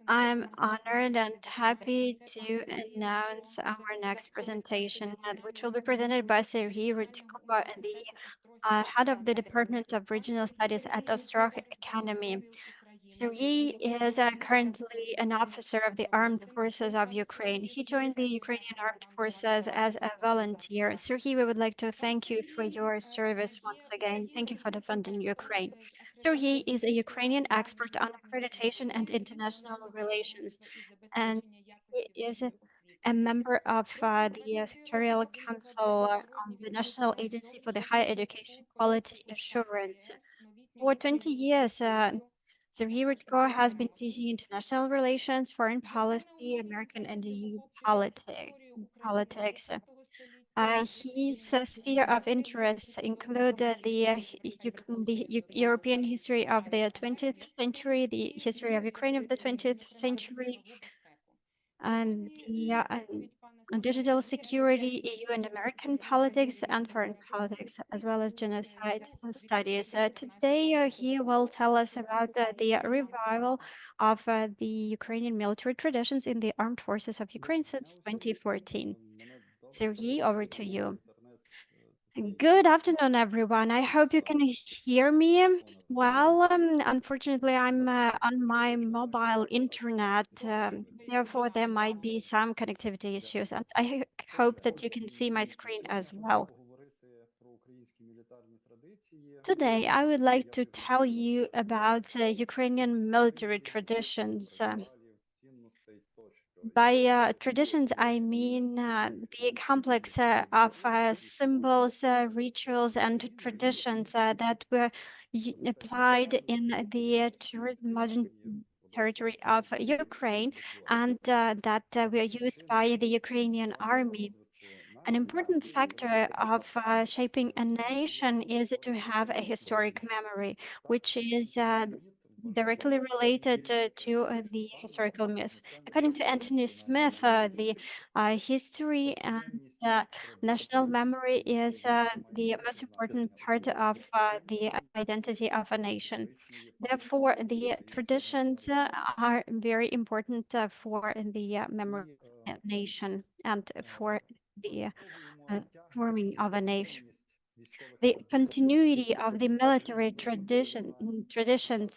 I'm honored and happy to announce our next presentation, which will be presented by Sергій Rudьko, the head of the Department of Regional Studies at Ostrog Academy. Sergei is currently an officer of the Armed Forces of Ukraine. He joined the Ukrainian Armed Forces as a volunteer. Sergei, we would like to thank you for your service once again. Thank you for defending Ukraine. Sergei is a Ukrainian expert on accreditation and international relations, and he is a member of the Secretarial Council on the National Agency for the Higher Education Quality Assurance. For 20 years, Sергій Rudьko has been teaching international relations, foreign policy, American and EU politics. His sphere of interests include the European history of the 20th century, the history of Ukraine of the 20th century, and the digital security, EU and American politics, and foreign politics, as well as genocide studies. Today, he will tell us about the revival of the Ukrainian military traditions in the armed forces of Ukraine since 2014. Sergey, over to you. Good afternoon, everyone. I hope you can hear me well. Unfortunately, I'm on my mobile internet, therefore there might be some connectivity issues, and I hope that you can see my screen as well. Today, I would like to tell you about Ukrainian military traditions. By traditions, I mean the complex of symbols, rituals, and traditions that were applied in the modern territory of Ukraine and that were used by the Ukrainian army. An important factor of shaping a nation is to have a historic memory, which is directly related to the historical myth. According to Anthony Smith, the history and national memory is the most important part of the identity of a nation. Therefore, the traditions are very important for the memory of a nation and for the forming of a nation. The continuity of the military traditions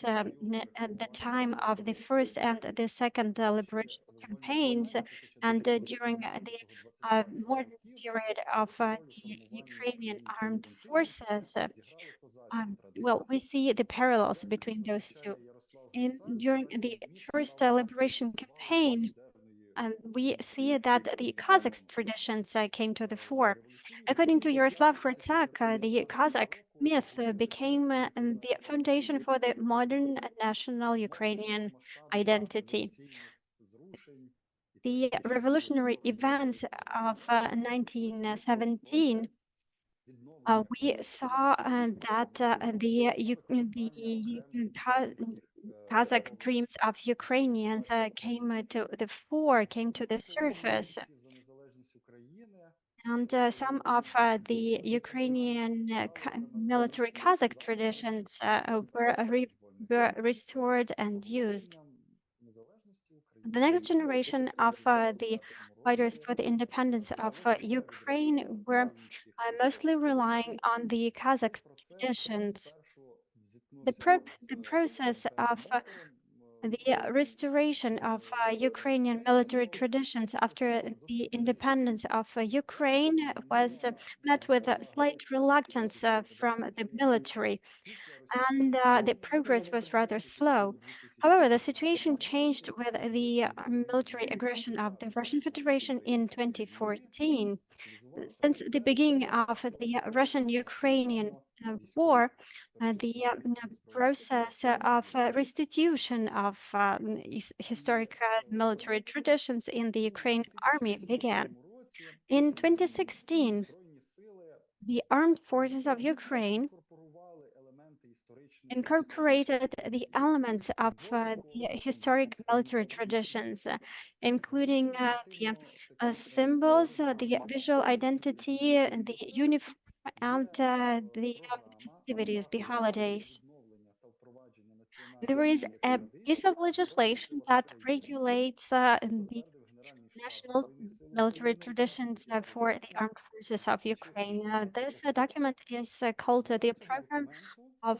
at the time of the first and the second liberation campaigns and during the modern period of the Ukrainian armed forces. Well, we see the parallels between those two. During the first liberation campaign, we see that the Kazakh traditions came to the fore. According to Yaroslav Hrtsak, the Kazakh myth became the foundation for the modern national Ukrainian identity. The revolutionary events of 1917 we saw that Kazakh dreams of Ukrainians came to the fore, came to the surface. And some of the Ukrainian military Kazakh traditions were restored and used. The next generation of the fighters for the independence of Ukraine were mostly relying on the Kazakh traditions. The process of the restoration of Ukrainian military traditions after the independence of Ukraine was met with a slight reluctance from the military, and the progress was rather slow. However, the situation changed with the military aggression of the Russian Federation in 2014. Since the beginning of the Russian-Ukrainian war, the process of restitution of historic military traditions in the Ukraine army began. In 2016, the armed forces of Ukraine incorporated the elements of the historic military traditions, including the symbols, the visual identity, and the uniform, and the festivities, the holidays. There is a piece of legislation that regulates the national military traditions for the armed forces of Ukraine. This document is called the Program of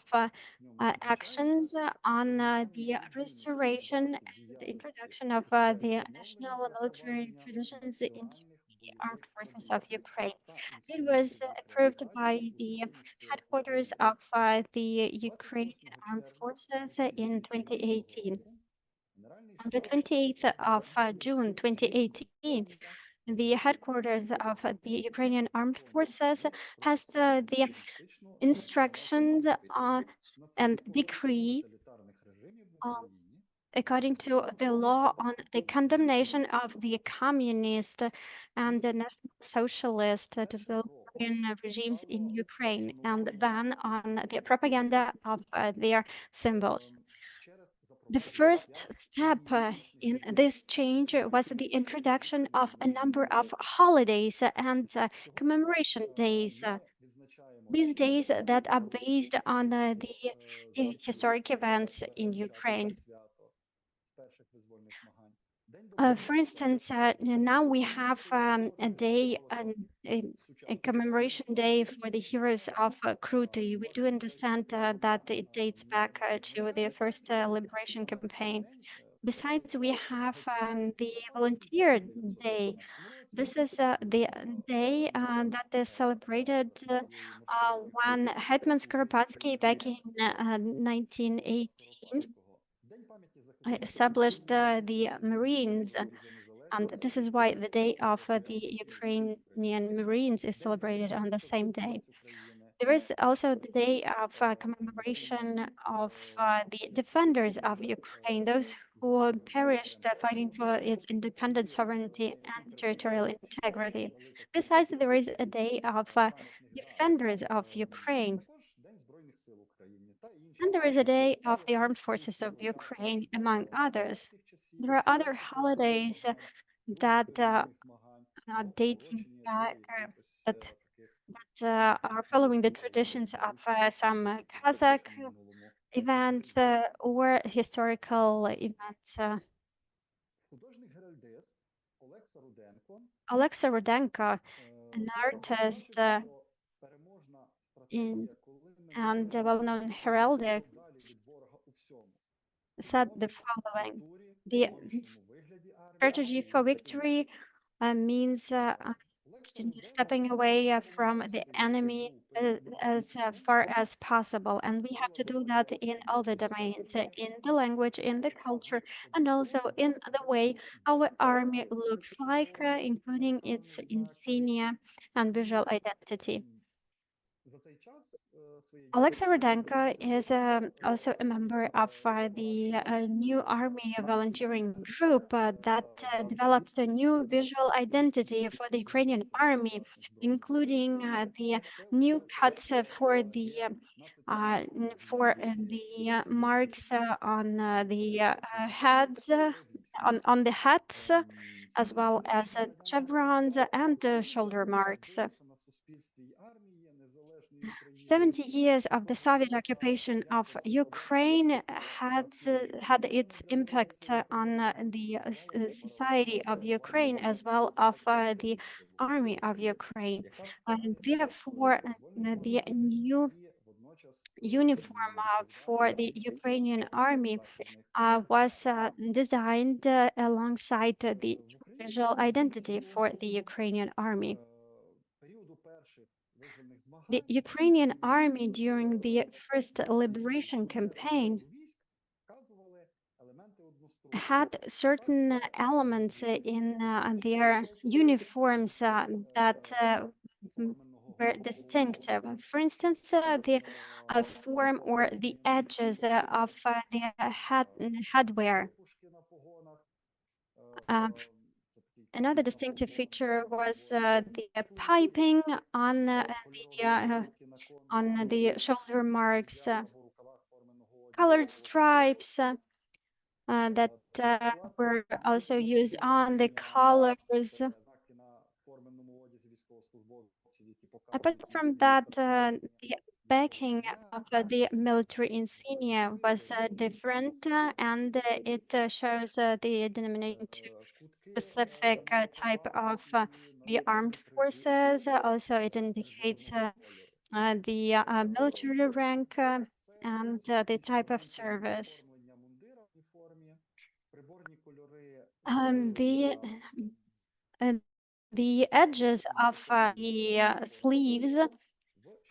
Actions on the Restoration and the Introduction of the National Military Traditions into the Armed Forces of Ukraine. It was approved by the headquarters of the Ukrainian Armed Forces in 2018. On the 28th of June 2018, the headquarters of the Ukrainian Armed Forces passed the instructions and decree uh, according to the law on the condemnation of the communist and the national socialist totalitarian regimes in Ukraine and ban on the propaganda of their symbols. The first step in this change was the introduction of a number of holidays and commemoration days. These days that are based on the historic events in Ukraine. For instance, now we have a day, a commemoration day for the heroes of Kruty. We do understand that it dates back to the first liberation campaign. Besides, we have the Volunteer Day. This is the day that is celebrated when Hetman Skoropadsky back in 1918 established the Marines, and this is why the Day of the Ukrainian Marines is celebrated on the same day. There is also the day of commemoration of the defenders of Ukraine, those who perished fighting for its independent sovereignty and territorial integrity. Besides, there is a day of defenders of Ukraine. And there is a day of the armed forces of Ukraine, among others. There are other holidays that are dating back, that are following the traditions of some Kazakh events or historical events. Alexa Rudenko, an artist in, and a well-known heraldic, said the following: the strategy for victory means stepping away from the enemy as far as possible. And we have to do that in all the domains, in the language, in the culture, and also in the way our army looks like, including its insignia and visual identity. Alexa Rudenko is also a member of the new army volunteering group that developed a new visual identity for the Ukrainian army, including the new cuts for the marks on the heads, on the hats, as well as chevrons and shoulder marks. 70 years of the Soviet occupation of Ukraine had its impact on the society of Ukraine as well of the army of Ukraine. And therefore, the new uniform for the Ukrainian army was designed alongside the visual identity for the Ukrainian army. The Ukrainian army during the first liberation campaign had certain elements in their uniforms that were distinctive. For instance, the form or the edges of the headwear. Another distinctive feature was the piping on the shoulder marks, colored stripes that were also used on the collars. Apart from that, the backing of the military insignia was different, and it shows the denomination to specific type of the armed forces. Also, it indicates the military rank and the type of service. Um, the uh, the edges of the sleeves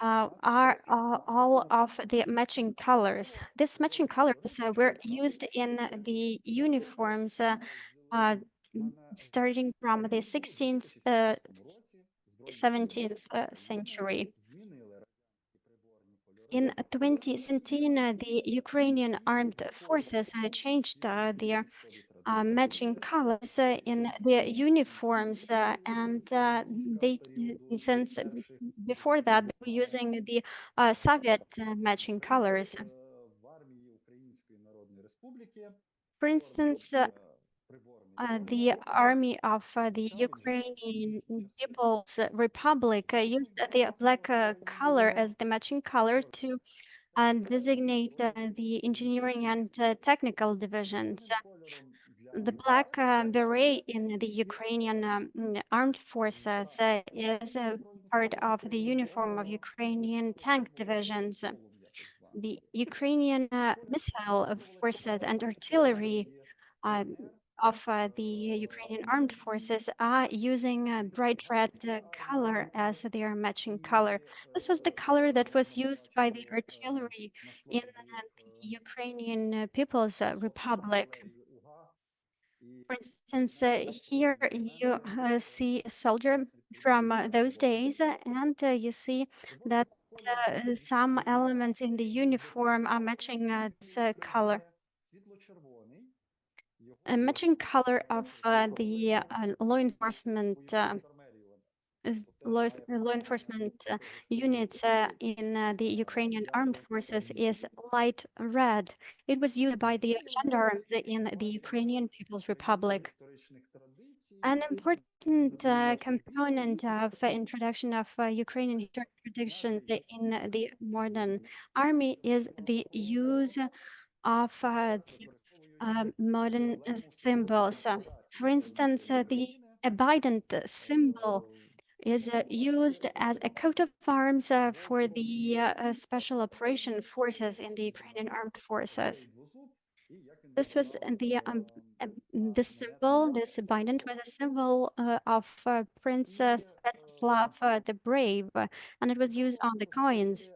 are all of the matching colors. These matching colors were used in the uniforms starting from the 16th, 17th century. In 2017, the Ukrainian armed forces changed their matching colors in their uniforms, and they, since before that, they were using the Soviet matching colors. For instance, the army of the Ukrainian People's Republic used the black color as the matching color to designate the engineering and technical divisions. The black beret in the Ukrainian armed forces is part of the uniform of Ukrainian tank divisions. The Ukrainian missile forces and artillery uh, of the Ukrainian armed forces are using a bright red color as their matching color. This was the color that was used by the artillery in the Ukrainian People's Republic. For instance, here you see a soldier from those days, and you see that some elements in the uniform are matching this color. A matching color of the law enforcement law enforcement units in the Ukrainian armed forces is light red. It was used by the gendarmes in the Ukrainian People's Republic. An important component of introduction of Ukrainian historic traditions in the modern army is the use of modern symbols. For instance, the abidant symbol is used as a coat of arms for the special operation forces in the Ukrainian armed forces. This was this symbol, this abidant was a symbol of Princess Svetoslav the Brave, and it was used on the coins.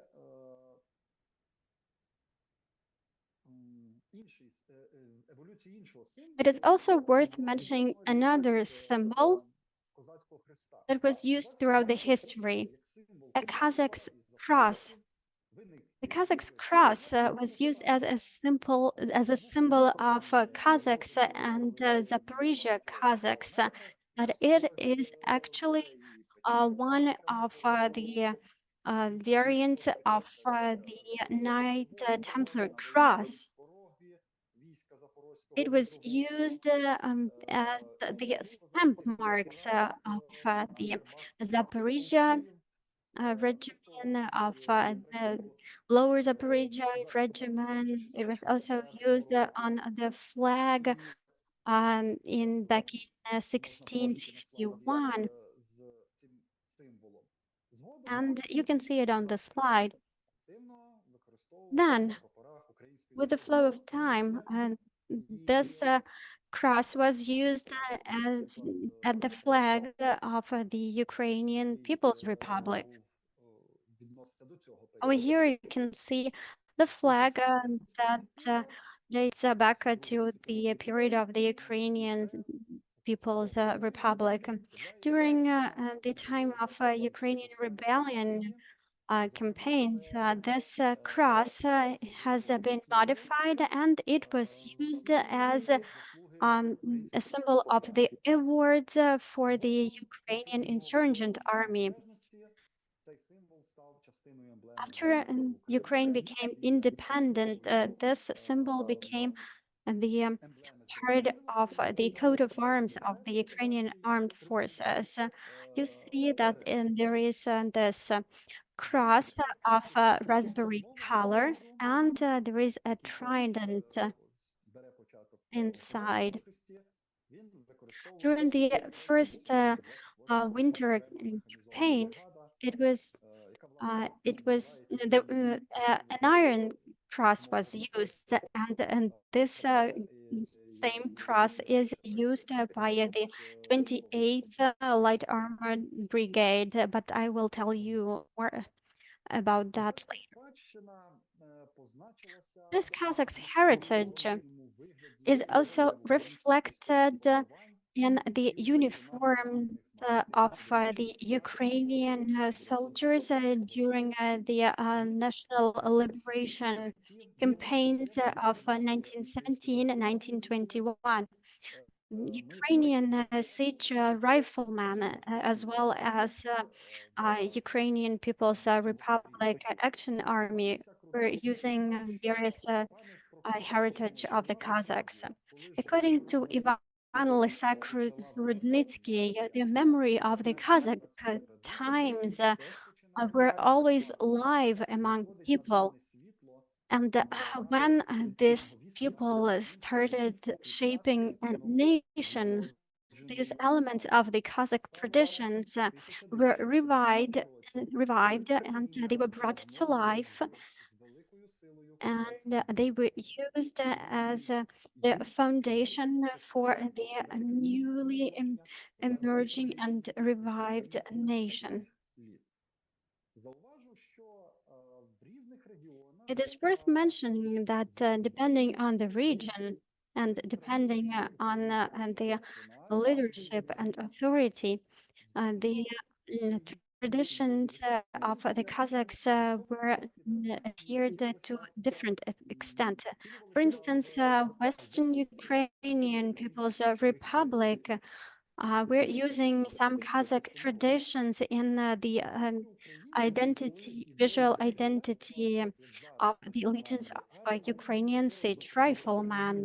It is also worth mentioning another symbol that was used throughout the history, a Kazakh's cross. The Kazakh's cross was used as a symbol of Kazakhs and Zaporizhia Kazakhs, but it is actually one of the variants of the Knight Templar cross. It was used as the stamp marks of the Zaporizhia regiment, of the Lower Zaporizhia regiment. It was also used on the flag back in 1651. And you can see it on the slide. Then, with the flow of time, this cross was used as at the flag of the Ukrainian People's Republic. Over here, you can see the flag that dates back to the period of the Ukrainian People's Republic. During the time of Ukrainian rebellion campaigns, this cross has been modified, and it was used as a symbol of the awards for the Ukrainian insurgent army. After Ukraine became independent, this symbol became the part of the coat of arms of the Ukrainian armed forces. You see that there is this cross of raspberry color, and there is a trident inside. During the first winter campaign, it was an iron cross was used, and this same cross is used by the 28th Light Armored Brigade, but I will tell you more about that later. This Kazakh's heritage is also reflected in the uniform of the Ukrainian soldiers during the national liberation campaigns of 1917 and 1921. Ukrainian siege riflemen, as well as Ukrainian People's Republic Action Army, were using various heritage of the Kazakhs. According to Ivan Rudnitsky, the memory of the Kazakh times were always alive among people. And when these people started shaping a nation, these elements of the Kazakh traditions were revived, and they were brought to life, and they were used as the foundation for the newly emerging and revived nation. It is worth mentioning that depending on the region and depending on the leadership and authority, the traditions of the Kazakhs were adhered to different extent. For instance, Western Ukrainian People's Republic, we're using some Kazakh traditions in the visual identity of the legions of Ukrainian siege rifleman,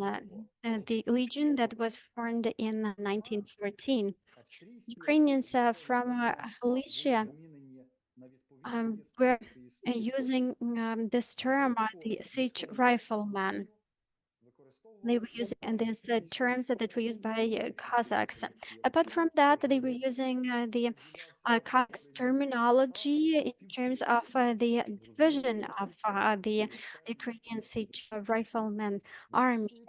the legion that was formed in 1914. Ukrainians from Galicia were using this term, the siege rifleman. They were using these terms that were used by Kazakhs. Apart from that, they were using the Kazakh terminology in terms of the division of the Ukrainian siege rifleman army.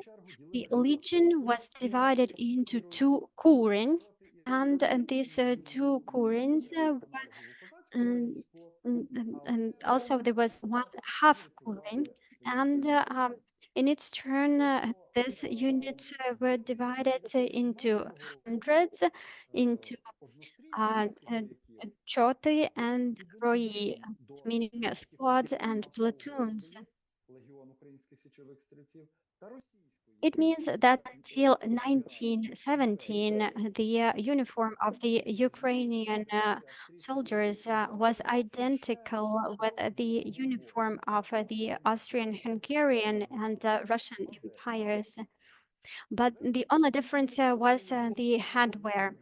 The legion was divided into two kurin, and these two kurins and, and also there was one half kurin, and in its turn, these units were divided into hundreds, into uh, choti and roi, meaning squads and platoons. It means that until 1917, the uniform of the Ukrainian soldiers was identical with the uniform of the Austrian-Hungarian and Russian empires. But the only difference was the headwear.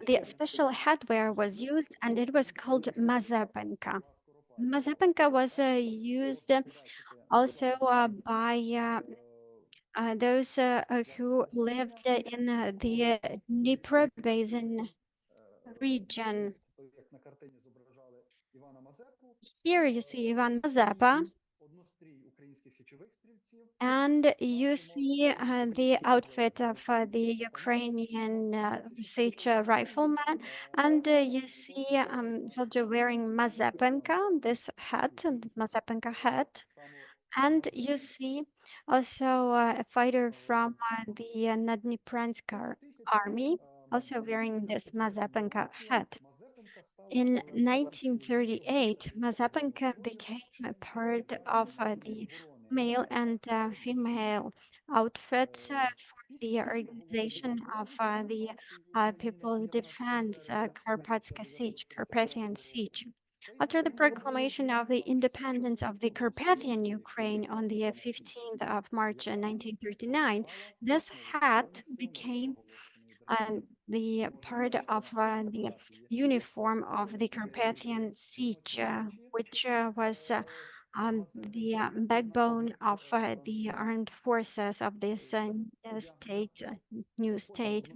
The special headwear was used, and it was called mazepenka. Mazepenka was used also by those who lived in the Dnieper Basin region. Here you see Ivan Mazeppa, and you see the outfit of the Ukrainian siege rifleman, and you see soldier wearing Mazepenka, this hat, the Mazepenka hat, and you see also a fighter from the Nadnipranska army, also wearing this Mazepenka hat. In 1938, Mazepenka became a part of the male and female outfits for the organization of the People's Defense Carpathian Siege. After the proclamation of the independence of the Carpathian Ukraine on the 15th of March 1939, this hat became the part of the uniform of the Carpathian Siege, which was the backbone of the armed forces of this state, new state.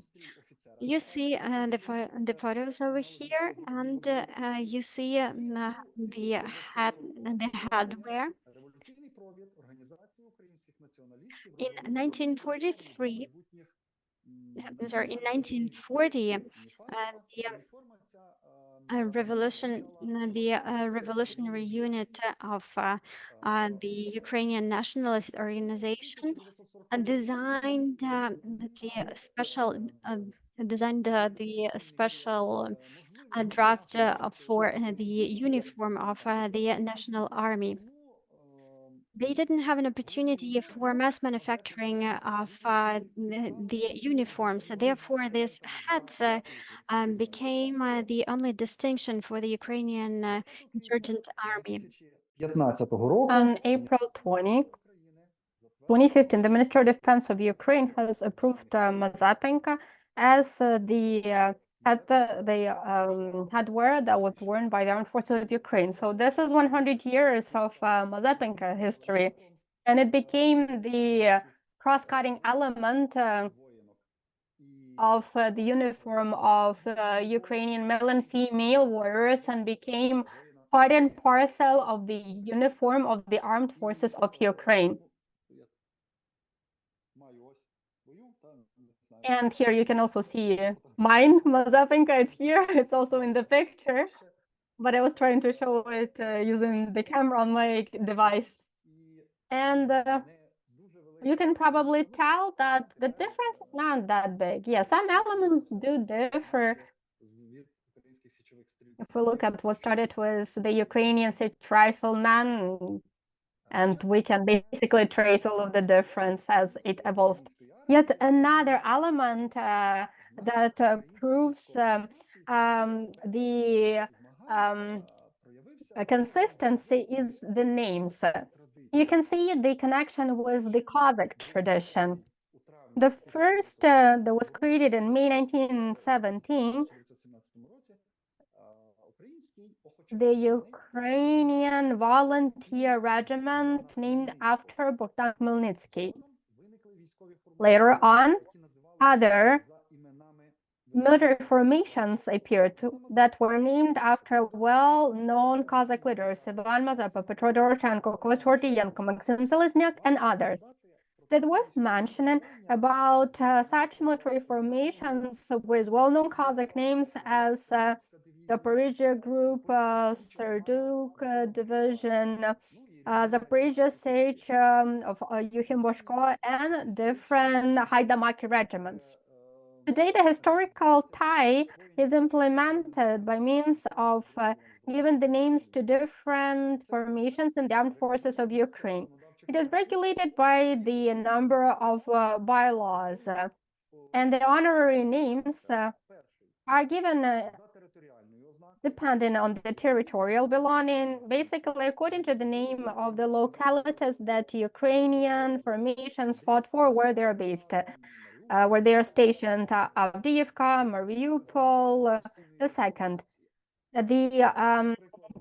You see the photos over here, and you see the hardware. In 1943, sorry, in 1940, the revolutionary unit of the Ukrainian nationalist organization designed the special draft for the uniform of the national army. They didn't have an opportunity for mass manufacturing of the uniforms. Therefore, these hats became the only distinction for the Ukrainian insurgent army. On April 2015, the Ministry of Defense of Ukraine has approved Mazapenka as the hardware that was worn by the armed forces of Ukraine. So this is 100 years of Mazapenka history, and it became the cross-cutting element of the uniform of Ukrainian male and female warriors, and became part and parcel of the uniform of the armed forces of Ukraine. And here you can also see mine, Mazapenka, it's here. It's also in the picture, but I was trying to show it using the camera on my device. And you can probably tell that the difference is not that big. Yeah, some elements do differ. If we look at what started with the Ukrainian siege rifleman, and we can basically trace all of the difference as it evolved. Yet another element that proves the consistency is the names. You can see the connection with the Kazakh tradition. The first that was created in May 1917, the Ukrainian volunteer regiment named after Bogdan Khmelnytsky. Later on, other military formations appeared that were named after well-known Kazakh leaders, Ivan Mazepa, Petro Doroshenko, Kost Hordiyenko, Maxim Selezniak, and others. It's worth mentioning about such military formations with well-known Kazakh names as Zaporizhia Group, Serduk Division, Zaporizhia Siege of Yuhim Boshko, and different Haidamaki regiments. Today, the historical tie is implemented by means of giving the names to different formations in the armed forces of Ukraine. It is regulated by the number of bylaws, and the honorary names are given depending on the territorial belonging, basically according to the name of the localities that Ukrainian formations fought for, where they're based, where they are stationed, Avdiivka, Mariupol, the second. The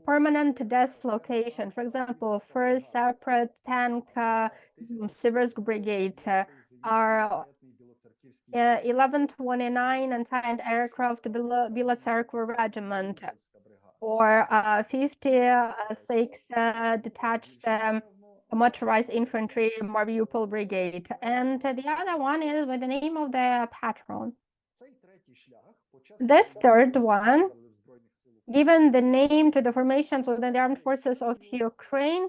permanent dislocation, for example, first separate tank Siversk Brigade are 1129 anti-aircraft Bila Regiment, or 56 detached motorized infantry Mariupol Brigade. And the other one is with the name of the patron. This third one, given the name to the formations within the armed forces of Ukraine,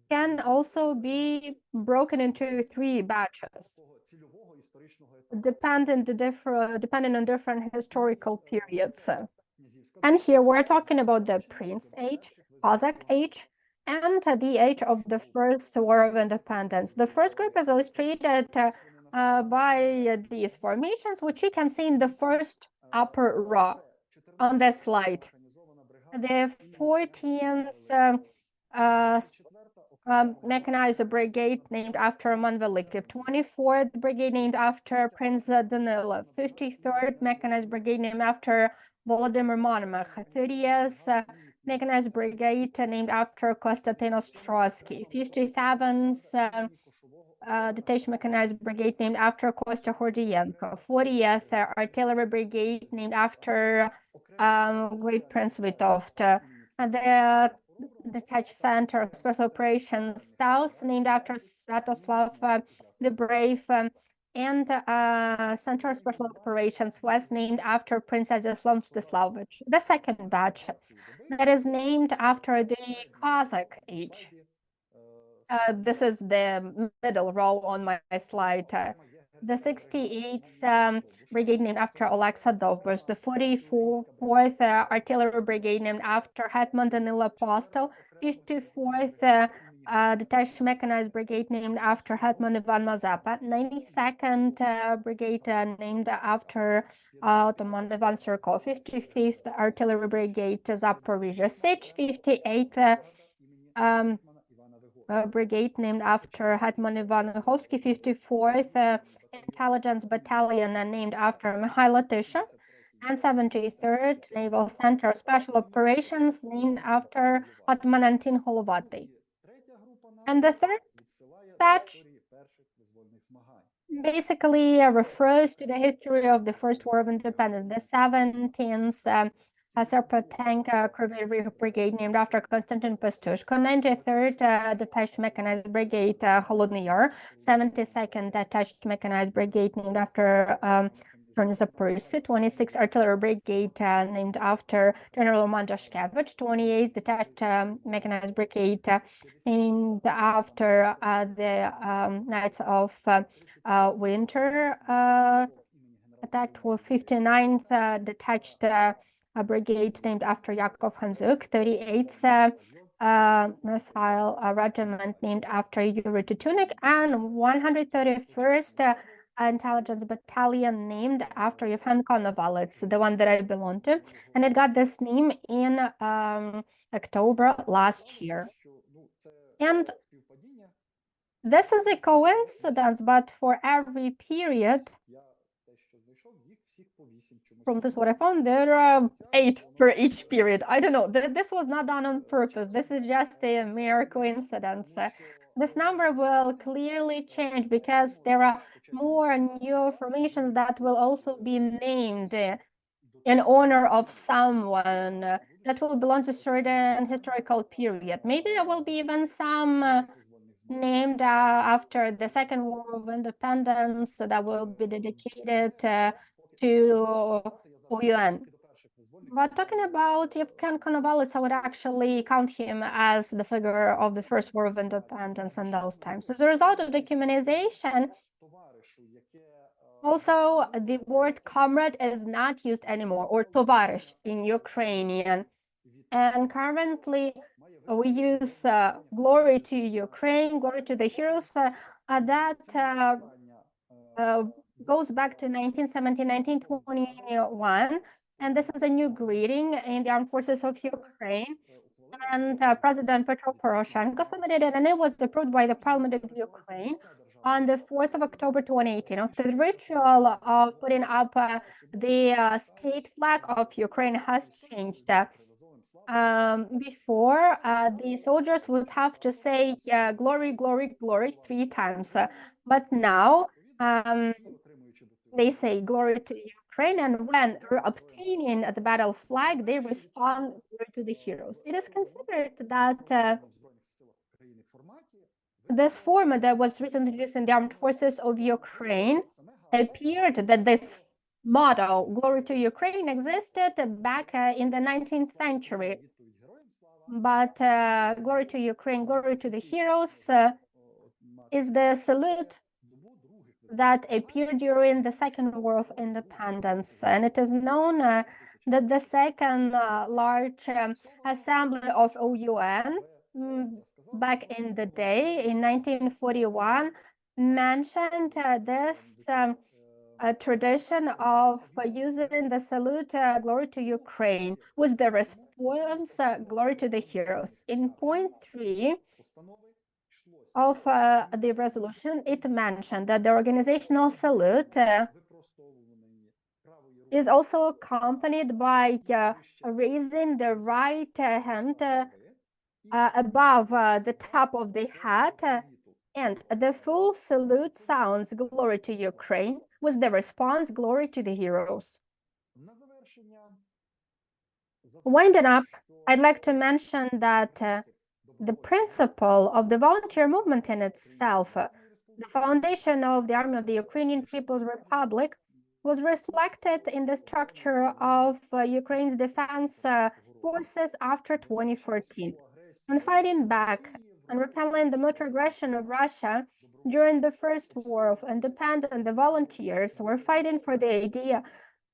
can also be broken into 3 batches, depending on different historical periods. And here we're talking about the Prince Age, Cossack Age, and the age of the First War of Independence. The first group is illustrated by these formations, which you can see in the first upper row on this slide. The 14th Mechanized Brigade named after Roman Velikov, 24th Brigade named after Prince Danilo, 53rd Mechanized Brigade named after Volodymyr Monomach, 30th Mechanized Brigade named after Konstantin Ostrowski, 57th Detached Mechanized Brigade named after Kostya Hordienko, 40th Artillery Brigade named after Great Prince Vitovt, and the Detached Center of Special Operations South named after Sviatoslav the Brave, and Center of Special Operations West named after Prince Yaroslav Mstislavich. The second batch that is named after the Cossack age. This is the middle row on my slide. The 68th Brigade named after Oleg Sadovbush, the 44th Artillery Brigade named after Hetman Danilo Apostol, 54th Detached Mechanized Brigade named after Hetman Ivan Mazeppa, 92nd Brigade named after Ottoman Ivan Surkov, 55th Artillery Brigade Zaporizhia Sich, 58th Brigade named after Hetman Ivan Vyhovsky, 54th Intelligence Battalion named after Mikhailo Tisha, and 73rd Naval Center of Special Operations named after Hetman Antin Holovati. And the third batch basically refers to the history of the First War of Independence, the 17th Serpentank Cavalry Brigade named after Konstantin Pastushko, 93rd Detached Mechanized Brigade Holodny Yar, 72nd Detached Mechanized Brigade named after Zaporizhzhia, 26th Artillery Brigade named after General Roman Dashkevich, 28th Detached Mechanized Brigade named after the Knights of Winter attacked, with 59th Detached Brigade named after Yakov Hanzuk, 38th Missile Regiment named after Yuri Tutunik, and 131st Intelligence Battalion named after Yevhen Konovalets, the one that I belong to, and it got this name in October last year. And this is a coincidence, but for every period, from this what I found, there are 8 for each period. I don't know, this was not done on purpose. This is just a mere coincidence. This number will clearly change because there are more new formations that will also be named in honor of someone that will belong to a certain historical period. Maybe there will be even some named after the Second War of Independence that will be dedicated to UN. But talking about Yevhen Konovalets, I would actually count him as the figure of the First War of Independence in those times. As a result of dehumanization, also the word comrade is not used anymore, or tovarish in Ukrainian. And currently we use glory to Ukraine, glory to the heroes. That goes back to 1970, 1921. And this is a new greeting in the armed forces of Ukraine. And President Petro Poroshenko submitted it, and it was approved by the Parliament of Ukraine on the 4th of October 2018. The ritual of putting up the state flag of Ukraine has changed. Before, the soldiers would have to say glory, glory, glory 3 times. But now they say glory to Ukraine, and when obtaining the battle flag, they respond glory to the heroes. It is considered that this format that was recently introduced in the armed forces of Ukraine appeared that this motto, glory to Ukraine, existed back in the 19th century. But glory to Ukraine, glory to the heroes is the salute that appeared during the Second War of Independence. And it is known that the second large assembly of OUN back in the day, in 1941, mentioned this tradition of using the salute glory to Ukraine, with the response glory to the heroes. In point 3, of the resolution, it mentioned that the organizational salute is also accompanied by raising the right hand above the top of the hat, and the full salute sounds "Glory to Ukraine," with the response "Glory to the heroes." Winding up, I'd like to mention that the principle of the volunteer movement in itself, the foundation of the Army of the Ukrainian People's Republic, was reflected in the structure of Ukraine's defense forces after 2014. When fighting back and repelling the military aggression of Russia during the First War of Independence, the volunteers were fighting for the idea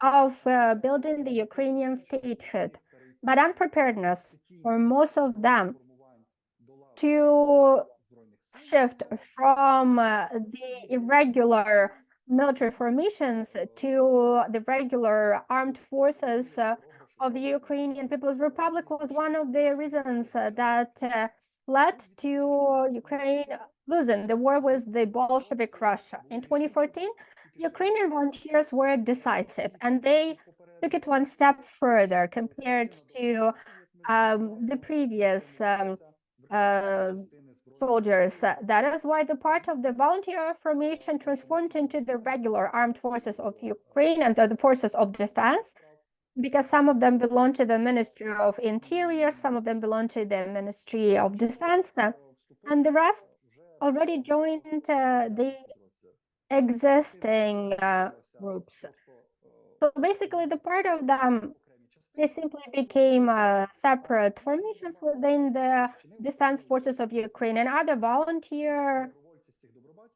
of building the Ukrainian statehood, but unpreparedness for most of them to shift from the irregular military formations to the regular armed forces of the Ukrainian People's Republic was one of the reasons that led to Ukraine losing the war with the Bolshevik Russia. In 2014, Ukrainian volunteers were decisive, and they took it one step further compared to the previous soldiers. That is why the part of the volunteer formation transformed into the regular armed forces of Ukraine and the forces of defense, because some of them belong to the Ministry of Interior, some of them belong to the Ministry of Defense, and the rest already joined the existing groups. So basically, the part of them, they simply became separate formations within the defense forces of Ukraine, and other volunteer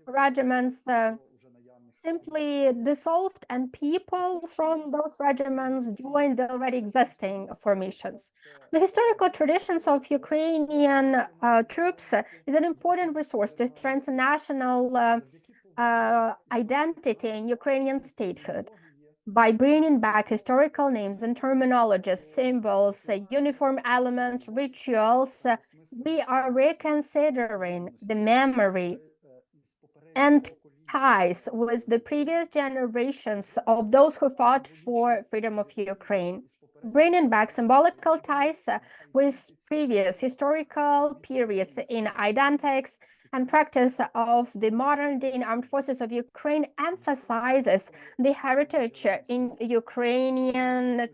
regiments simply dissolved, and people from those regiments joined the already existing formations. The historical traditions of Ukrainian troops is an important resource to strengthen national identity in Ukrainian statehood. By bringing back historical names and terminologies, symbols, uniform elements, rituals, we are reconsidering the memory and ties with the previous generations of those who fought for freedom of Ukraine, bringing back symbolical ties with previous historical periods in identics and practice of the modern-day armed forces of Ukraine emphasizes the heritage in Ukrainian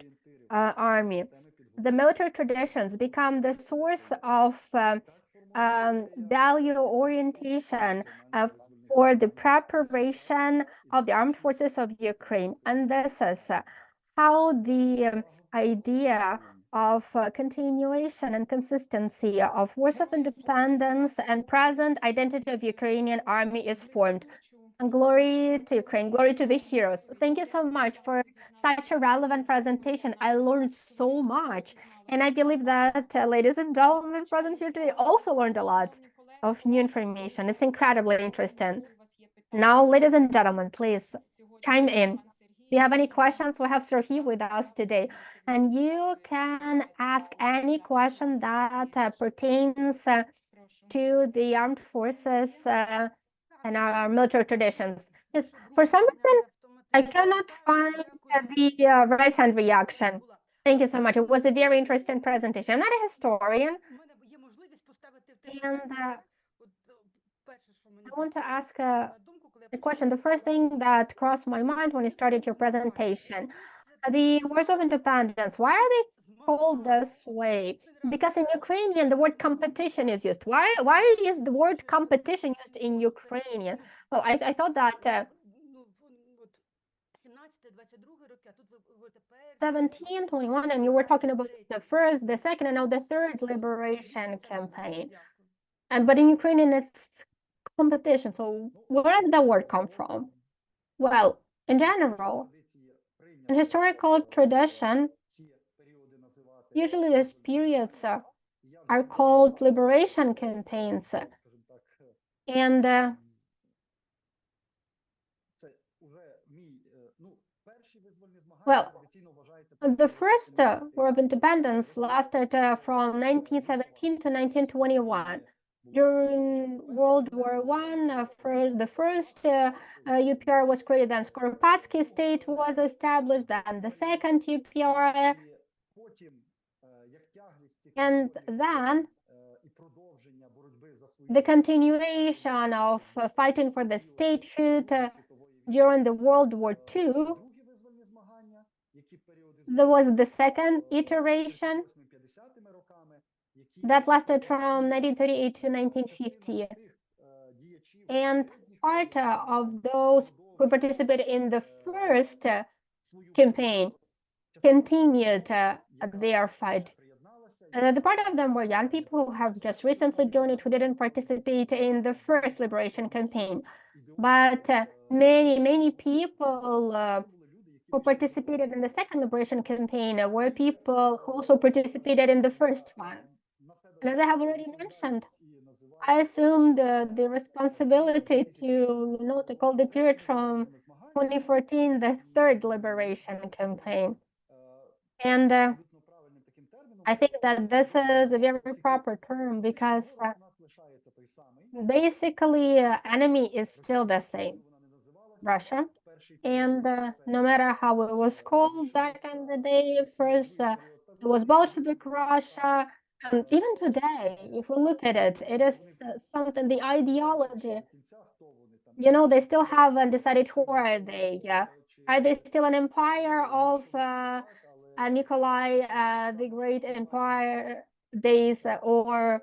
army. The military traditions become the source of value orientation for the preparation of the armed forces of Ukraine. And this is how the idea of continuation and consistency of wars of independence and present identity of Ukrainian army is formed. And glory to Ukraine, glory to the heroes. Thank you so much for such a relevant presentation. I learned so much. And I believe that ladies and gentlemen present here today also learned a lot of new information. It's incredibly interesting. Now, ladies and gentlemen, please chime in. If you have any questions, we have Sergey with us today, and you can ask any question that pertains to the armed forces and our military traditions. Yes, for some reason, I cannot find the right hand reaction. Thank you so much. It was a very interesting presentation. I'm not a historian, and I want to ask a question. The first thing that crossed my mind when you started your presentation, the wars of independence, why are they called this way? Because in Ukrainian, the word competition is used. Why is the word competition used in Ukrainian? Well, I thought that 17, 21, and you were talking about the first, the second, and now the third liberation campaign. But in Ukrainian, it's competition. So where did that word come from? Well, in general, in historical tradition, usually these periods are called liberation campaigns. And well, the first War of Independence lasted from 1917 to 1921. During World War I, for the first UPR was created, then Skoropadsky state was established, then the second UPR, and then the continuation of fighting for the statehood during the World War II. There was the second iteration that lasted from 1938 to 1950. And part of those who participated in the first campaign continued their fight. The part of them were young people who have just recently joined, who didn't participate in the first liberation campaign. But many people who participated in the second liberation campaign were people who also participated in the first one. And as I have already mentioned, I assumed the responsibility to call the period from 2014 the third liberation campaign. And I think that this is a very proper term because basically enemy is still the same, Russia. And no matter how it was called back in the day, first it was Bolshevik Russia. And even today, if we look at it, it is something, the ideology, they still haven't decided who are they. Are they still an empire of Nikolai the Great Empire days, or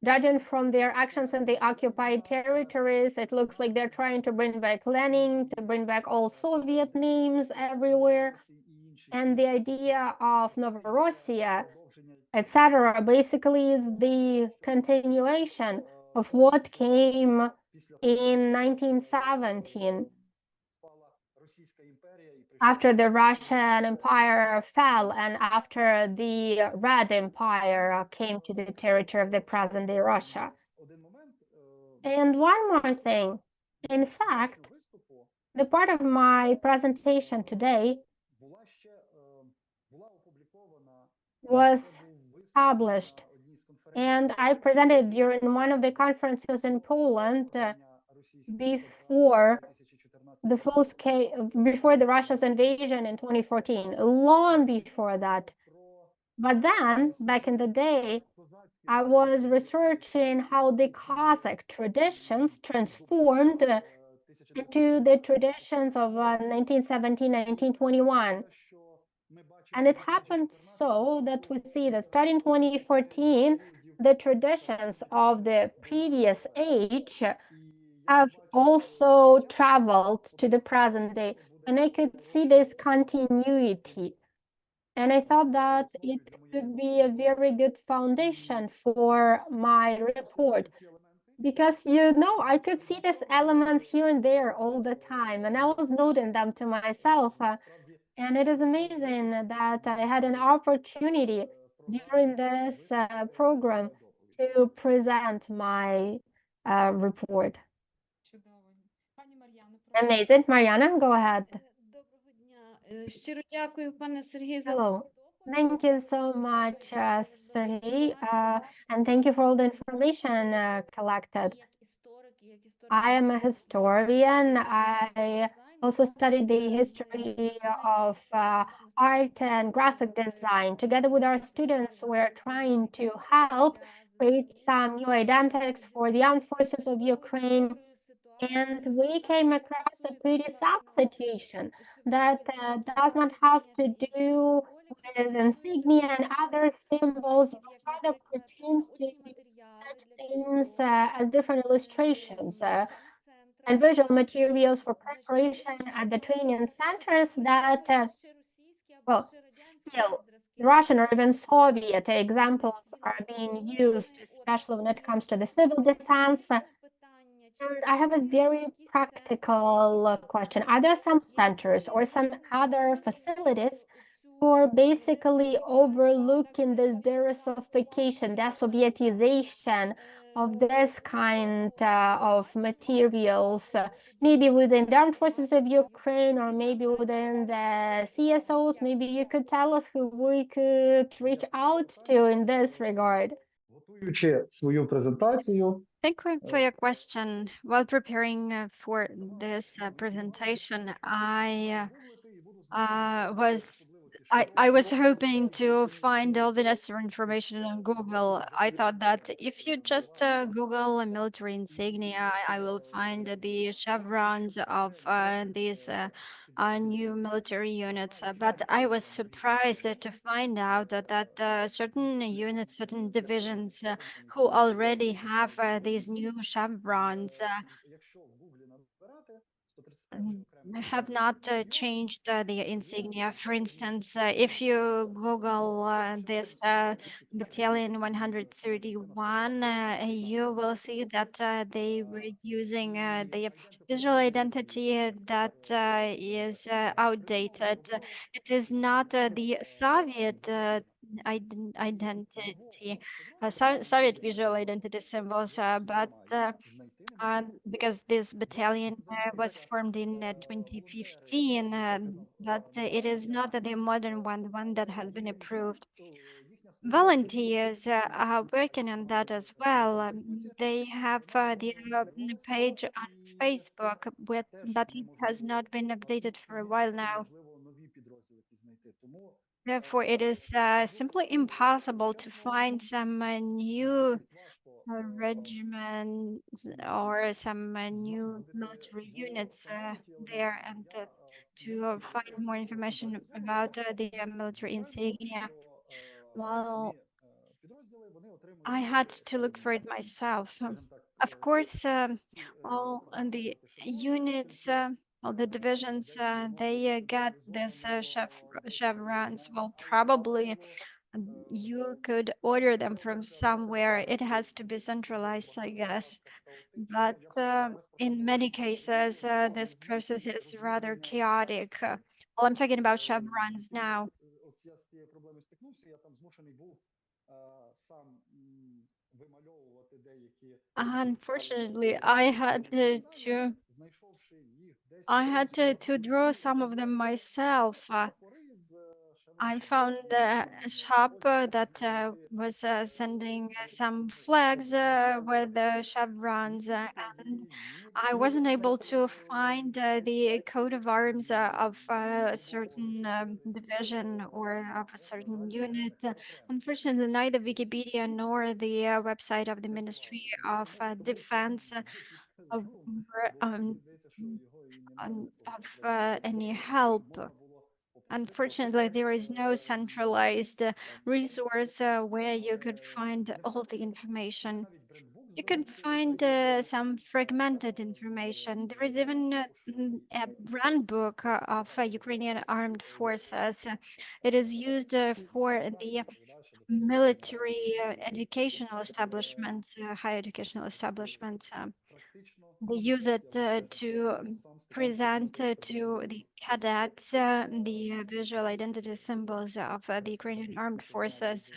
judging from their actions in the occupied territories, it looks like they're trying to bring back Lenin, to bring back all Soviet names everywhere. And the idea of Novorossiya, etc., basically is the continuation of what came in 1917 after the Russian Empire fell and after the Red Empire came to the territory of the present-day Russia. And one more thing, in fact, the part of my presentation today was published, and I presented during one of the conferences in Poland before the Russia's invasion in 2014, long before that. But then, back in the day, I was researching how the Cossack traditions transformed into the traditions of 1917, 1921. And it happened so that we see that starting 2014, the traditions of the previous age have also traveled to the present day. And I could see this continuity. And I thought that it could be a very good foundation for my report. Because, I could see these elements here and there all the time. And I was noting them to myself. And it is amazing that I had an opportunity during this program to present my report. Amazing. Mariana, go ahead. Hello. Thank you so much, Sergey, and thank you for all the information collected. I am a historian. I also studied the history of art and graphic design. Together with our students, we're trying to help create some new identities for the armed forces of Ukraine. And we came across a pretty sad situation that does not have to do with insignia and other symbols, but rather pertains to such things as different illustrations and visual materials for preparation at the training centers that, still Russian or even Soviet examples are being used, especially when it comes to the civil defense. And I have a very practical question. Are there some centers or some other facilities who are basically overlooking this derussification, desovietization of this kind of materials, maybe within the armed forces of Ukraine or maybe within the CSOs? Maybe you could tell us who we could reach out to in this regard. Готуючи свою презентацію, Thank you for your question. While preparing for this presentation, I was hoping to find all the necessary information on Google. I thought that if you just Google a military insignia, I will find the chevrons of these new military units. But I was surprised to find out that certain units, certain divisions who already have these new chevrons have not changed the insignia. For instance, if you Google this battalion 131, you will see that they were using the visual identity that is outdated. It is not the Soviet identity, Soviet visual identity symbols, but because this battalion was formed in 2015, but it is not the modern one that has been approved. Volunteers are working on that as well. They have the page on Facebook, but it has not been updated for a while now. Therefore, it is simply impossible to find some new regiments or some new military units there and to find more information about the military insignia. Well, I had to look for it myself. Of course, all the units, all the divisions, they got this chevrons. Well, probably you could order them from somewhere. It has to be centralized, I guess. But in many cases, this process is rather chaotic. Well, I'm talking about chevrons now. Unfortunately, I had to draw some of them myself. I found a shop that was sending some flags with the chevrons, and I wasn't able to find the coat of arms of a certain division or of a certain unit. Unfortunately, neither Wikipedia nor the website of the Ministry of Defense were of any help. Unfortunately, there is no centralized resource where you could find all the information. You can find some fragmented information. There is even a brand book of Ukrainian armed forces. It is used for the military educational establishments, higher educational establishments. They use it to present to the cadets the visual identity symbols of the Ukrainian armed forces.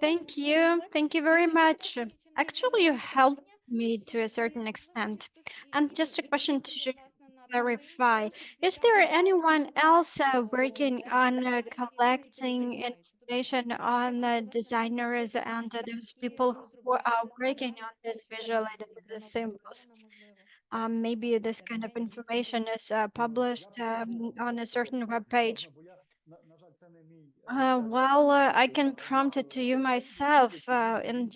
Thank you. Thank you very much. Actually, you helped me to a certain extent. And just a question to clarify, is there anyone else working on collecting information on designers and those people who are working on this visual identity symbols? Maybe this kind of information is published on a certain web page. Well, I can prompt it to you myself, and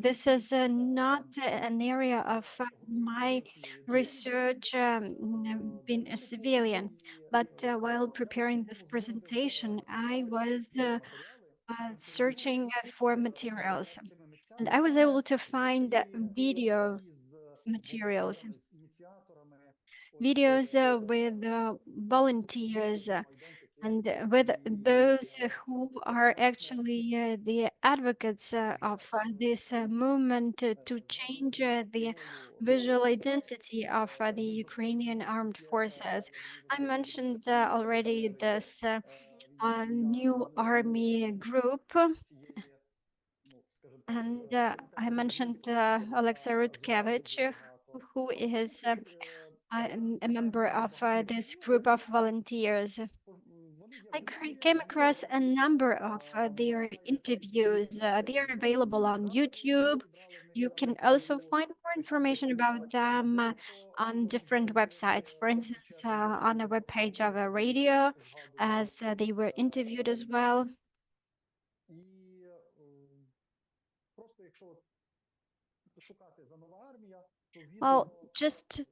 this is not an area of my research, being a civilian. But while preparing this presentation, I was searching for materials, and I was able to find video materials, videos with volunteers. And with those who are actually the advocates of this movement to change the visual identity of the Ukrainian armed forces. I mentioned already this new army group, and I mentioned Alexei Rutkevich, who is a member of this group of volunteers. I came across a number of their interviews. They are available on YouTube. You can also find more information about them on different websites. For instance, on a webpage of a radio, as they were interviewed as well. І просто якщо шукати за нова армія, то Well, відео just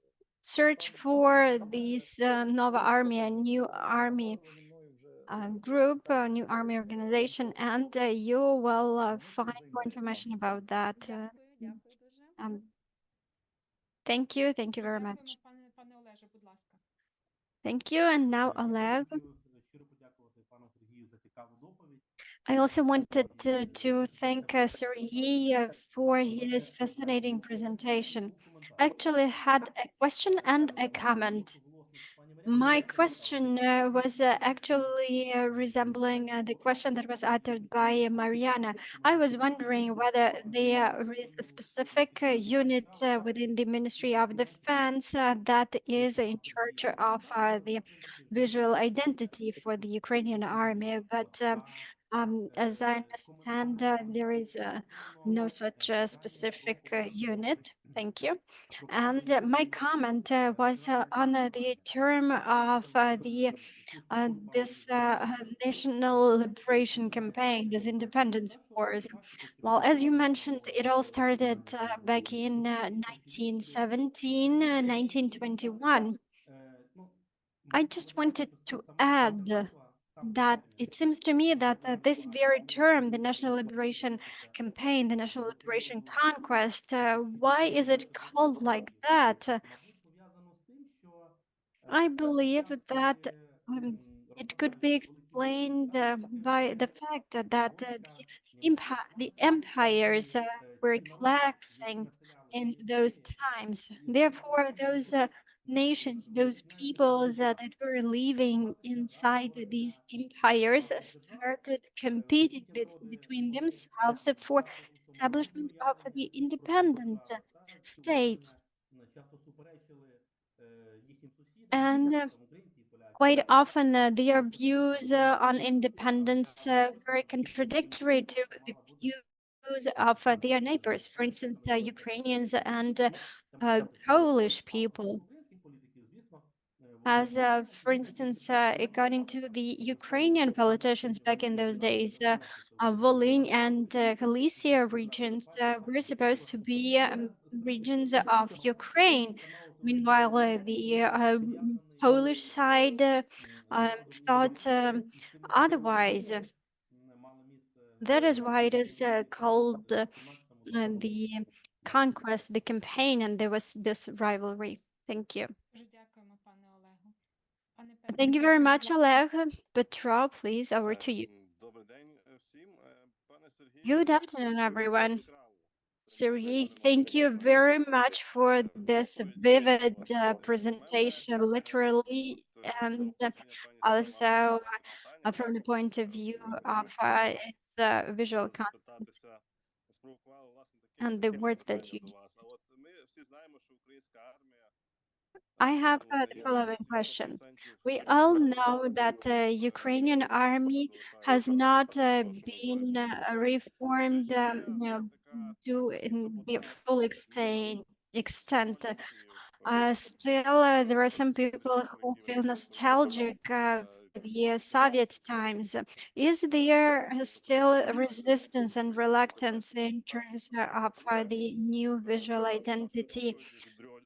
search for this Nova Army, new army group, new army organization, and you will find more information about that. Дякую дуже. Thank you very much. Дякуємо, пане Олеже, будь ласка. Thank you, and now Oleg. I also wanted to thank Sergey for his fascinating presentation. I actually had a question and a comment. My question was actually resembling the question that was uttered by Mariana. I was wondering whether there is a specific unit within the Ministry of Defense that is in charge of the visual identity for the Ukrainian army, but as I understand, there is no such specific unit. Thank you. And my comment was on the term of this national liberation campaign, this independence wars. Well, as you mentioned, it all started back in 1917, 1921. I just wanted to add that it seems to me that this very term, the National Liberation Campaign, the National Liberation Conquest, why is it called like that? I believe that it could be explained by the fact that the empires were collapsing in those times. Therefore, those nations, those peoples that were living inside these empires started competing between themselves for establishment of the independent states. And quite often their views on independence were contradictory to the views of their neighbors, for instance, the Ukrainians and Polish people. As, for instance, according to the Ukrainian politicians back in those days, Volyn and Galicia regions were supposed to be regions of Ukraine. Meanwhile, the Polish side thought otherwise. That is why it is called the conquest, the campaign, and there was this rivalry. Thank you. Дуже дякуємо, пане Олегу. Пане Петре, Thank you very much, Oleg. Petro, please, over to you. Добрий день всім. Пане Сергію, Good afternoon, everyone. Sergey, thank you very much for this vivid presentation, literally, and also from the point of view of the visual content and the words that you used. I have the following question. We all know that the Ukrainian army has not been reformed to the full extent. Still, there are some people who feel nostalgic of the Soviet times. Is there still resistance and reluctance in terms of the new visual identity?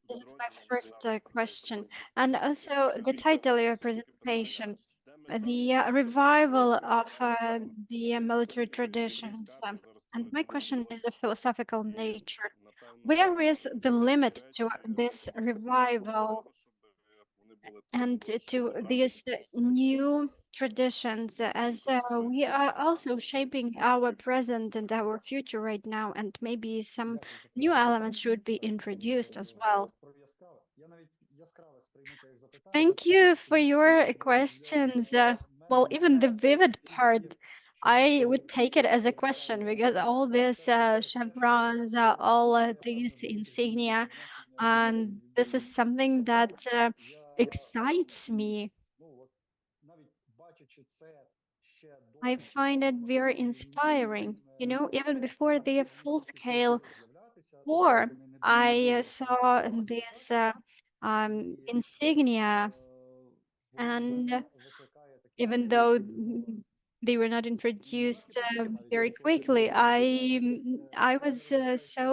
This is my first question. And also the title of your presentation, the revival of the military traditions. And my question is of philosophical nature. Where is the limit to this revival and to these new traditions, as we are also shaping our present and our future right now, and maybe some new elements should be introduced as well? Thank you for your questions. Well, even the vivid part, I would take it as a question, because all these chevrons, all these insignia, and this is something that excites me. чи це ще I до find it very inspiring. You know, even before the full-scale war, I saw this insignia, and even though they were not introduced very quickly, I was so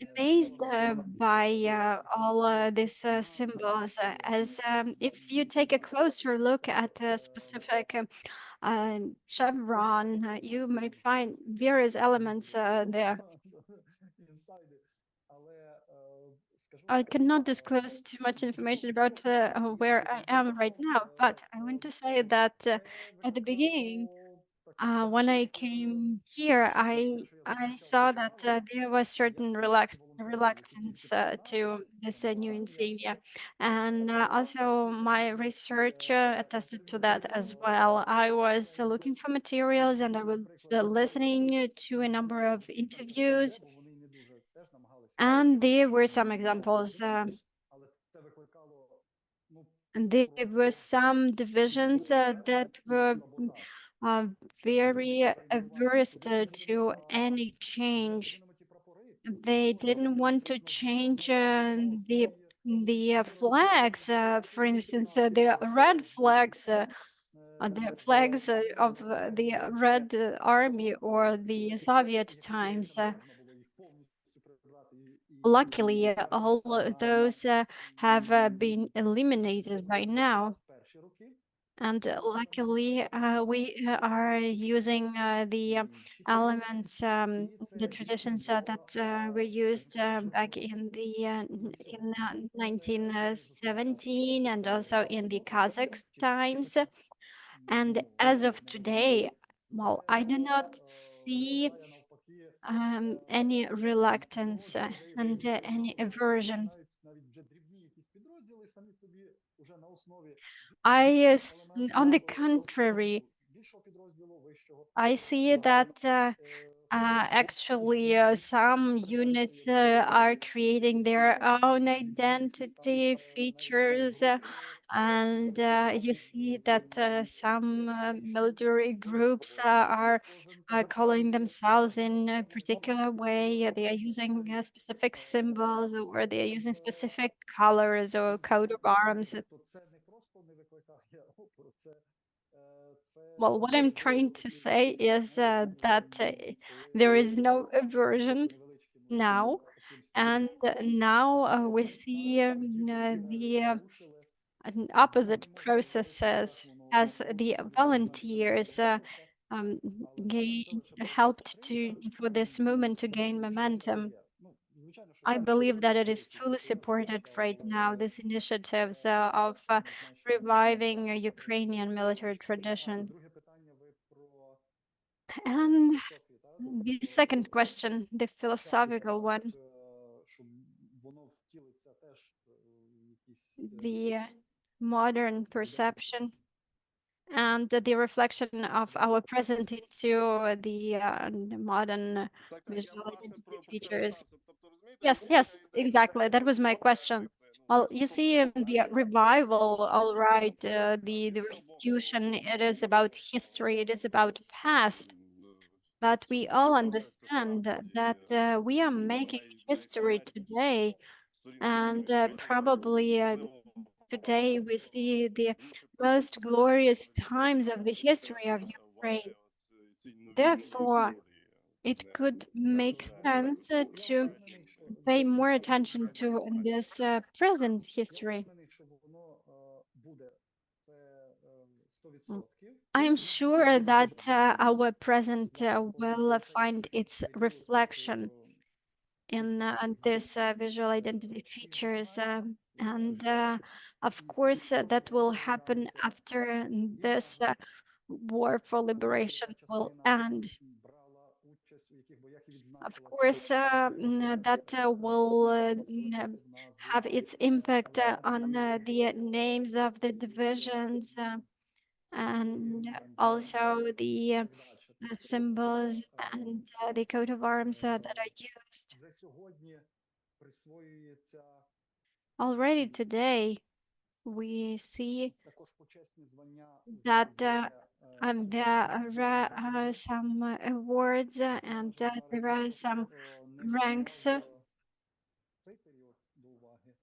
amazed by all these symbols. As if you take a closer look at a specific chevron, you might find various elements there. I cannot disclose too much information about where I am right now, but I want to say that at the beginning, when I came here, I saw that there was certain reluctance to this new insignia, and also my research attested to that as well. I was looking for materials, and I was listening to a number of interviews, and there were some examples. And there were some divisions that were uh, very averse to any change. They didn't want to change the flags. For instance, the red flags, the flags of the Red Army or the Soviet times. Luckily, all those have been eliminated by now. And luckily, we are using the elements, the traditions that were used back in the in 1917 and also in the Kazakh times. And as of today, well, I do not see any reluctance and any aversion. On the contrary, I see that actually some units are creating their own identity features, and you see that some military groups are calling themselves in a particular way. They are using specific symbols, or they are using specific colors or coat of arms. Well, what I'm trying to say is that there is no aversion now, and now we see the opposite processes as the volunteers um, helped to for this movement to gain momentum. I believe that it is fully supported right now, these initiatives of reviving Ukrainian military tradition. And the second question, the philosophical one, the modern perception and the reflection of our present into the modern Так, visual я власне identity про це features. питався. Тобто, розумієте, Yes, умовно yes, кажучи, exactly. That was my оце question. якби, Well, you військова see, the революція, revival, що all дійсно right, про the зі свого restitution, боку it is about history, it is about past, but we all understand that we are making history today, and probably today we see the most glorious times of the history of Ukraine. Therefore, it could make sense to pay more attention to this present history. I'm sure that our present will find its reflection in this visual identity features. And of course, that will happen after this war for liberation will end. Of course, that will have its impact on the names of the divisions and also the symbols and the coat of arms that are used. Already today, we see Також почесні звання that згадуються, there are some awards and there are some ranks цей період до уваги.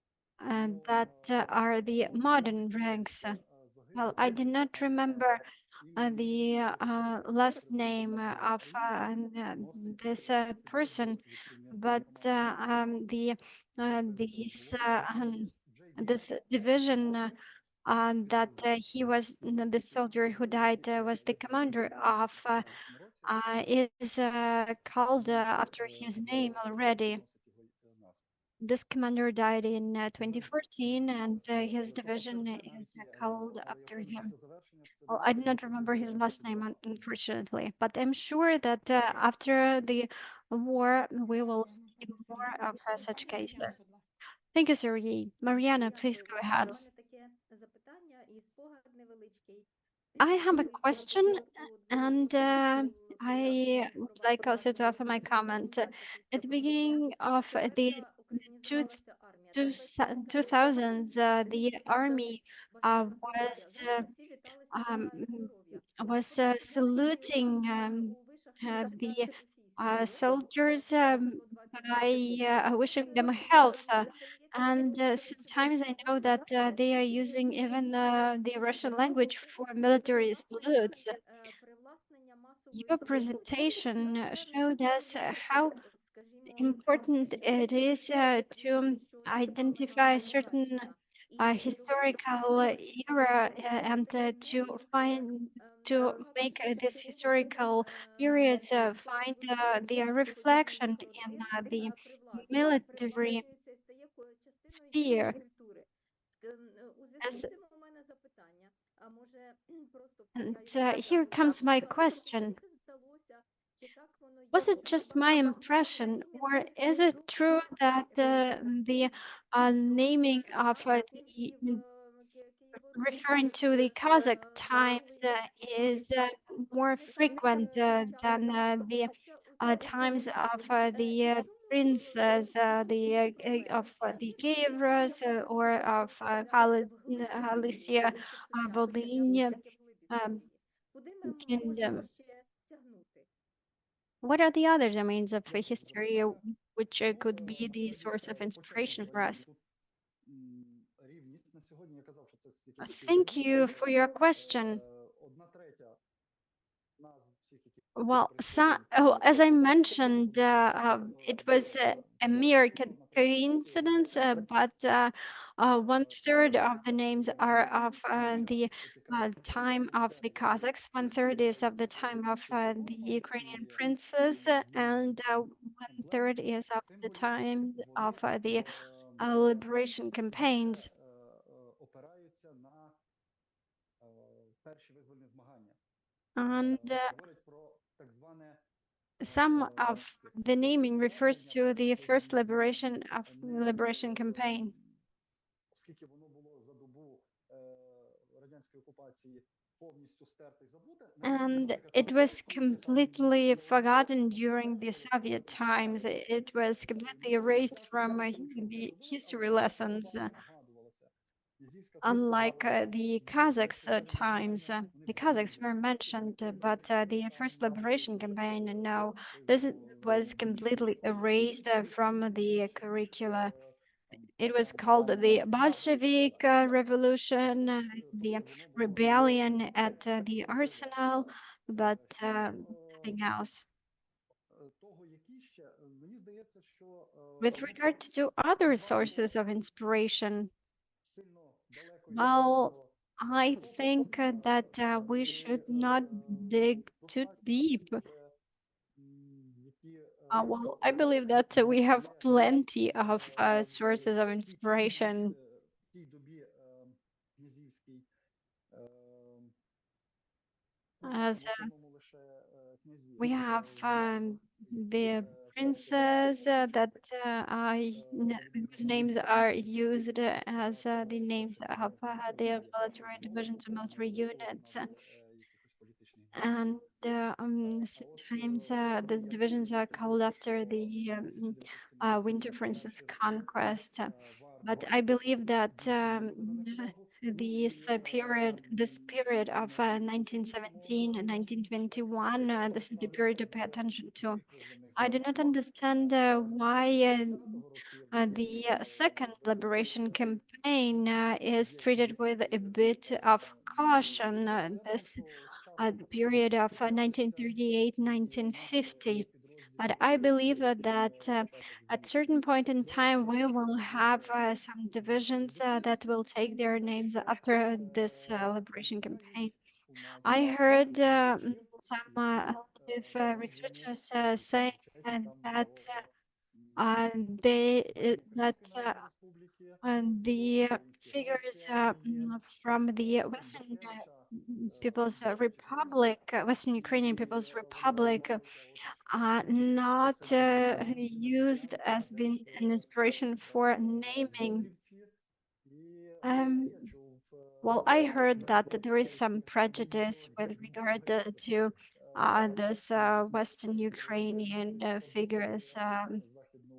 that are the modern ranks. Well, I did not remember the last name of this person, but this division that he was the soldier who died was the commander of is called after his name already. This commander died in 2014, and his division is called after him. Well, I do not remember his last name, unfortunately, but I'm sure that after the war, we will see more of such cases. Будь ласка. Thank you, Sergey. Mariana, please go ahead. У мене таке запитання і спогад невеличкий. I have a Колись question, на and початку I would like also to offer my comment. At the beginning of the two, 2000s, the army was saluting the soldiers by wishing them health. And sometimes I know that they are using even the Russian language for military salutes. Your presentation showed us how important it is to identify certain historical era and to make this historical period find their reflection in the military sphere. As, and here comes my question. Was it just my impression, or is it true that the naming of the referring to the Kazakh times is more frequent than the times of the princes, of the Kievras or of Galicia, Volhynia kingdom? What are the other domains of history which could be the source of inspiration for us? Рівність на сьогодні, я казав, що це якісь Thank you for your question. 1/3 назв всіх, які Well, as I mentioned, it was a mere coincidence, but 1/3 of the names are of the time of the Kazakhs, 1/3 is of the time of the Ukrainian princes, and 1/3 is of the time of the liberation campaigns. опираються на перші визвольні змагання. And Говорять про так зване some of the naming refers to the first liberation campaign. оскільки воно було за добу радянської окупації повністю стерте і забуте. And it was completely forgotten during the Soviet times. It was completely erased from the history lessons. Unlike the Kazakhs times, the Kazakhs were mentioned, but the first liberation campaign, no, this was completely erased from the curricula. It was called the Bolshevik Revolution, the rebellion at the arsenal, but nothing else. Того, які ще, мені здається, що With regard to other sources of inspiration, сильно далеко well, I think that we should not dig too deep. Well, I believe that we have plenty of sources of inspiration. в тій добі князівській As в основному лише князі. we have the princes that whose names are used as the names of the military divisions or military units. And sometimes the divisions are called after the winter, for instance, conquest. But I believe that this period of 1917 and 1921. This is the period to pay attention to. I do not understand why the second liberation campaign is treated with a bit of caution. This the period of 1938, 1950. But I believe that at certain point in time, we will have some divisions that will take their names after this liberation campaign. I heard some researchers saying that the figures from the Western People's Republic, Western Ukrainian People's Republic, are not used as an inspiration for naming. Well, I heard that there is some prejudice with regard to this Western Ukrainian figures.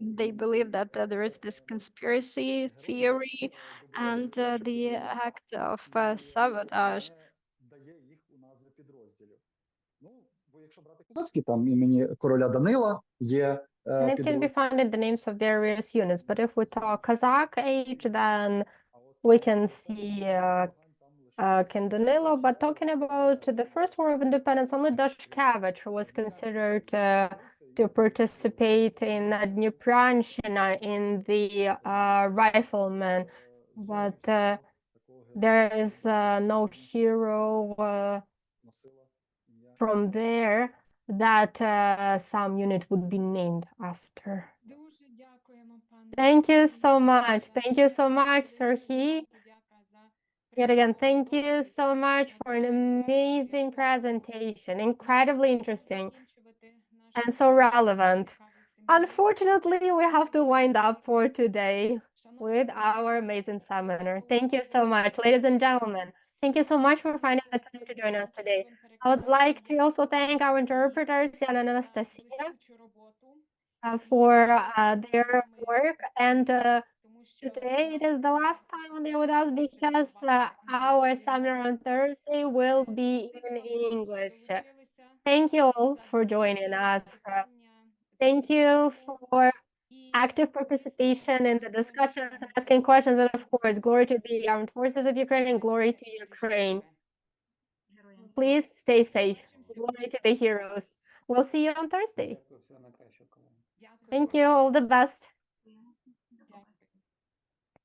They believe that there is this conspiracy theory and the act of sabotage. Дає їх у назви підрозділів. Ну, бо якщо брати козацькі, там імені короля Данила є And it can be found in the names of various units. But if we talk Kazakh age, then we can see King Danilo. But talking about the First War of Independence, only Dashkevich was considered to participate in Dnipranshina in the riflemen. But there is no hero from there that some unit would be named after. Дуже дякуємо, пане. Thank you so much. Thank you so much, Serhiy. Подяка за Yet again, thank you so much for an amazing presentation, incredibly interesting закінчувати наш and so relevant. Unfortunately, we have to wind up for today with our amazing seminar. Thank you so much, ladies and gentlemen. Thank you so much for finding the time to join us today. I would like to also thank our interpreters, Yana and Anastasia, for their work. And today it is the last time they're with us because our seminar on Thursday will be in English. Thank you all for joining us. Thank you for active participation in the discussions and asking questions. And of course, glory to the armed forces of Ukraine and glory to Ukraine. Please stay safe. Glory to the heroes. We'll see you on Thursday. Thank you. All the best.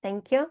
Thank you.